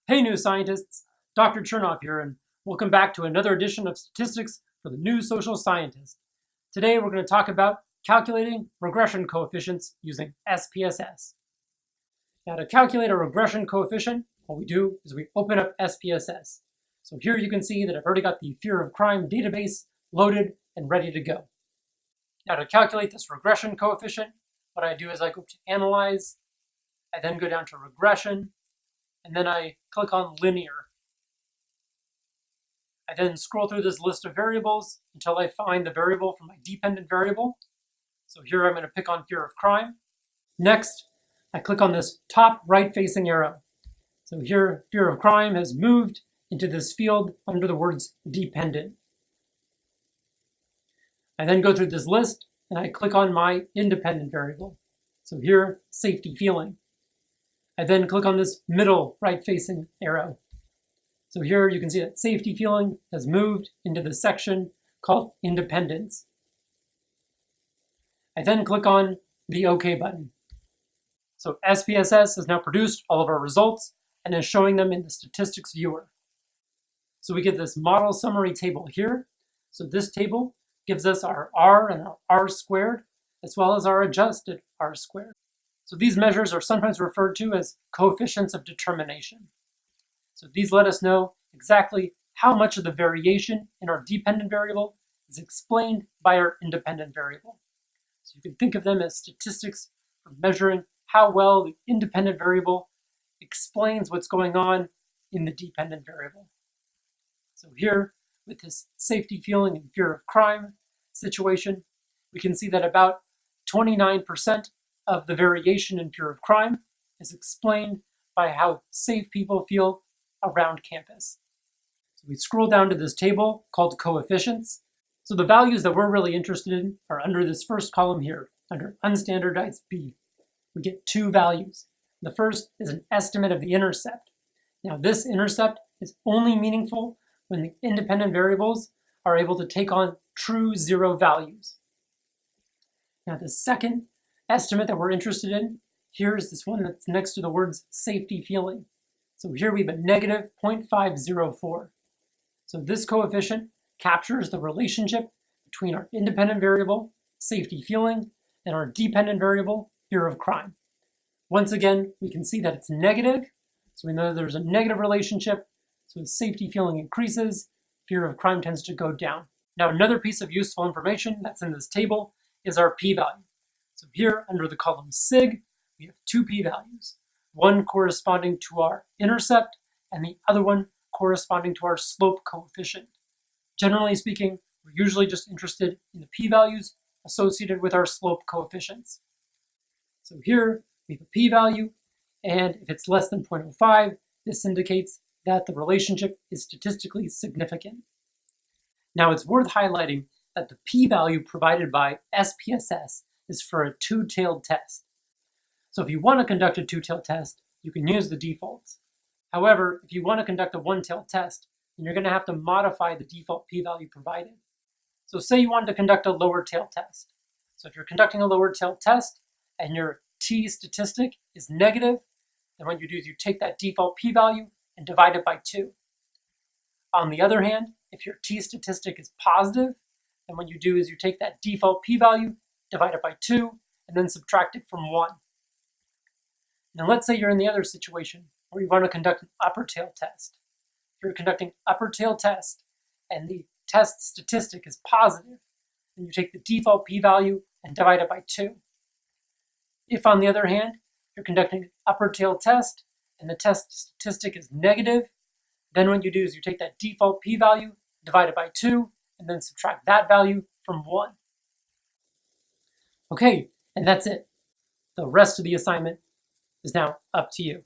Hey new scientists, Dr. Chernoff here, and welcome back to another edition of Statistics for the New Social Scientist. Today we're going to talk about calculating regression coefficients using SPSS. Now to calculate a regression coefficient, what we do is we open up SPSS. So here you can see that I've already got the fear of crime database loaded and ready to go. Now to calculate this regression coefficient, what I do is I go to Analyze, I then go down to Regression, and then I click on Linear. I then scroll through this list of variables until I find the variable for my dependent variable. So here I'm going to pick on fear of crime. Next, I click on this top right-facing arrow. So here, fear of crime has moved into this field under the words dependent. I then go through this list and I click on my independent variable. So here, safety feeling. I then click on this middle right-facing arrow. So here you can see that safety feeling has moved into the section called independence. I then click on the OK button. So SPSS has now produced all of our results and is showing them in the statistics viewer. So we get this model summary table here. So this table gives us our R and our R squared, as well as our adjusted R squared. So these measures are sometimes referred to as coefficients of determination. So these let us know exactly how much of the variation in our dependent variable is explained by our independent variable. So you can think of them as statistics for measuring how well the independent variable explains what's going on in the dependent variable. So here, with this safety feeling and fear of crime situation, we can see that about 29% of the variation in fear of crime is explained by how safe people feel around campus. So we scroll down to this table called coefficients. So the values that we're really interested in are under this first column here, under unstandardized B. We get two values. The first is an estimate of the intercept. Now this intercept is only meaningful when the independent variables are able to take on true zero values. Now the second estimate that we're interested in, here is this one that's next to the words safety feeling. So here we have a negative 0.504. So this coefficient captures the relationship between our independent variable, safety feeling, and our dependent variable, fear of crime. Once again, we can see that it's negative, so we know there's a negative relationship. So as safety feeling increases, fear of crime tends to go down. Now another piece of useful information that's in this table is our p-value. So here, under the column sig, we have two p-values, one corresponding to our intercept and the other one corresponding to our slope coefficient. Generally speaking, we're usually just interested in the p-values associated with our slope coefficients. So here, we have a p-value, and if it's less than 0.05, this indicates that the relationship is statistically significant. Now, it's worth highlighting that the p-value provided by SPSS is for a two-tailed test. So if you want to conduct a two-tailed test, you can use the defaults. However, if you want to conduct a one-tailed test, then you're going to have to modify the default p-value provided. So say you wanted to conduct a lower-tailed test. So if you're conducting a lower-tailed test and your t statistic is negative, then what you do is you take that default p-value and divide it by 2. On the other hand, if your t statistic is positive, then what you do is you take that default p-value, divide it by 2, and then subtract it from 1. Now let's say you're in the other situation where you want to conduct an upper tail test. If you're conducting upper tail test and the test statistic is positive, then you take the default p-value and divide it by 2. If, on the other hand, you're conducting an upper tail test and the test statistic is negative, then what you do is you take that default p-value, divide it by 2, and then subtract that value from 1. Okay, and that's it. The rest of the assignment is now up to you.